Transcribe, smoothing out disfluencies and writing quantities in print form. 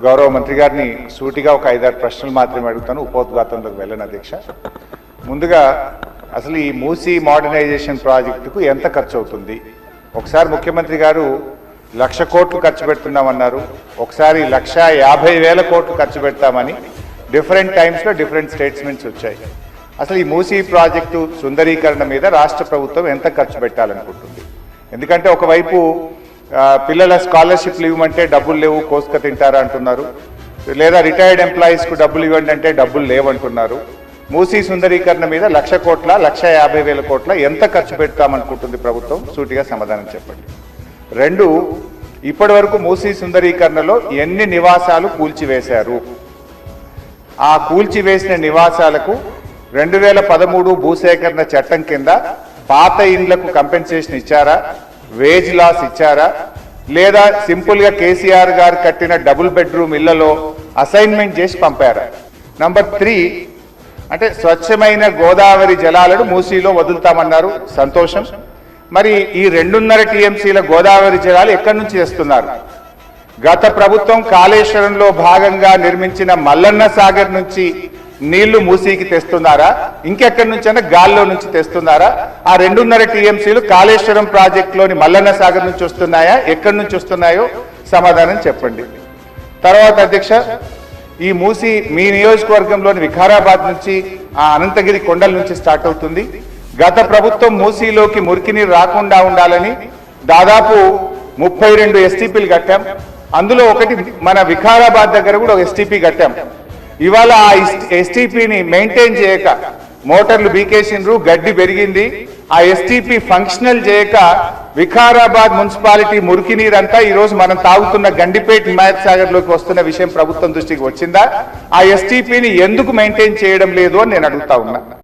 గౌరవ మంత్రి గారిని సూటిగా ఒక 5-6 ప్రశ్నలు మాత్రమే అడుగుతాను, ఉపోద్ఘాతంలోకి వెళ్ళను అధ్యక్ష. ముందుగా అసలు ఈ మూసీ మోడర్నైజేషన్ ప్రాజెక్టుకు ఎంత ఖర్చు అవుతుంది? ఒకసారి ముఖ్యమంత్రి గారు 1,00,000 కోట్లు ఖర్చు పెడుతున్నామన్నారు, ఒకసారి 1,50,000 కోట్లు ఖర్చు పెడతామని డిఫరెంట్ టైమ్స్లో డిఫరెంట్ స్టేట్మెంట్స్ వచ్చాయి. అసలు ఈ మూసీ ప్రాజెక్టు సుందరీకరణ మీద రాష్ట్ర ప్రభుత్వం ఎంత ఖర్చు పెట్టాలనుకుంటుంది? ఎందుకంటే ఒకవైపు పిల్లల స్కాలర్షిప్లు ఇవ్వమంటే డబ్బులు లేవు, కోసుక తింటారా అంటున్నారు, లేదా రిటైర్డ్ ఎంప్లాయీస్కు డబ్బులు ఇవ్వండి అంటే డబ్బులు లేవంటున్నారు. మూసీ సుందరీకరణ మీద 1,00,000 కోట్ల 1,50,000 కోట్ల ఎంత ఖర్చు పెడతామనుకుంటుంది ప్రభుత్వం? సూటిగా సమాధానం చెప్పండి. 2, ఇప్పటి వరకు మూసీ సుందరీకరణలో ఎన్ని నివాసాలు కూల్చివేశారు? ఆ కూల్చివేసిన నివాసాలకు 2013 భూసేకరణ చట్టం కింద పాత ఇండ్లకు కంపెన్సేషన్ ఇచ్చారా, వేజ్ లాస్ ఇచ్చారా, లేదా సింపుల్గా కేసీఆర్ గారు కట్టిన డబుల్ బెడ్రూమ్ ఇళ్లలో అసైన్మెంట్ చేసి పంపారా? నంబర్ 3, అంటే స్వచ్ఛమైన గోదావరి జలాలను మూసీలో వదులుతామన్నారు, సంతోషం. మరి ఈ 2.5 టీఎంసీల గోదావరి జలాలు ఎక్కడి నుంచి తెస్తున్నారు? గత ప్రభుత్వం కాళేశ్వరంలో భాగంగా నిర్మించిన మల్లన్న సాగర్ నుంచి నీళ్లు మూసీకి తెస్తున్నారా, ఇంకెక్కడి నుంచైనా గాల్లో నుంచి తెస్తున్నారా? ఆ 2.5 టీఎంసీలు కాళేశ్వరం ప్రాజెక్టులోని మల్లన్న సాగర్ నుంచి వస్తున్నాయా, ఎక్కడి నుంచి వస్తున్నాయో సమాధానం చెప్పండి. తర్వాత అధ్యక్ష, ఈ మూసీ మీ నియోజకవర్గంలోని వికారాబాద్ నుంచి ఆ అనంతగిరి కొండల నుంచి స్టార్ట్ అవుతుంది. గత ప్రభుత్వం మూసీలోకి మురికి నీరు రాకుండా ఉండాలని దాదాపు 32 ఎస్టీపీలు కట్టాం. అందులో ఒకటి మన వికారాబాద్ దగ్గర కూడా ఒక ఎస్టీపీ కట్టాం. ఇవాళ ఆ ఎస్టీపీని మెయింటైన్ చేయక మోటార్లు బీకేసిండ్రు, గడ్డి పెరిగింది. ఆ ఎస్టీపీ ఫంక్షనల్ చేయక వికారాబాద్ మున్సిపాలిటీ మురికి నీరంతా ఈరోజు మనం తాగుతున్న గండిపేట హిమాయత్ సాగర్ లోకి వస్తున్న విషయం ప్రభుత్వం దృష్టికి వచ్చిందా? ఆ ఎస్టీపీని ఎందుకు మెయింటైన్ చేయడం లేదు అని నేను అడుగుతా ఉన్నా.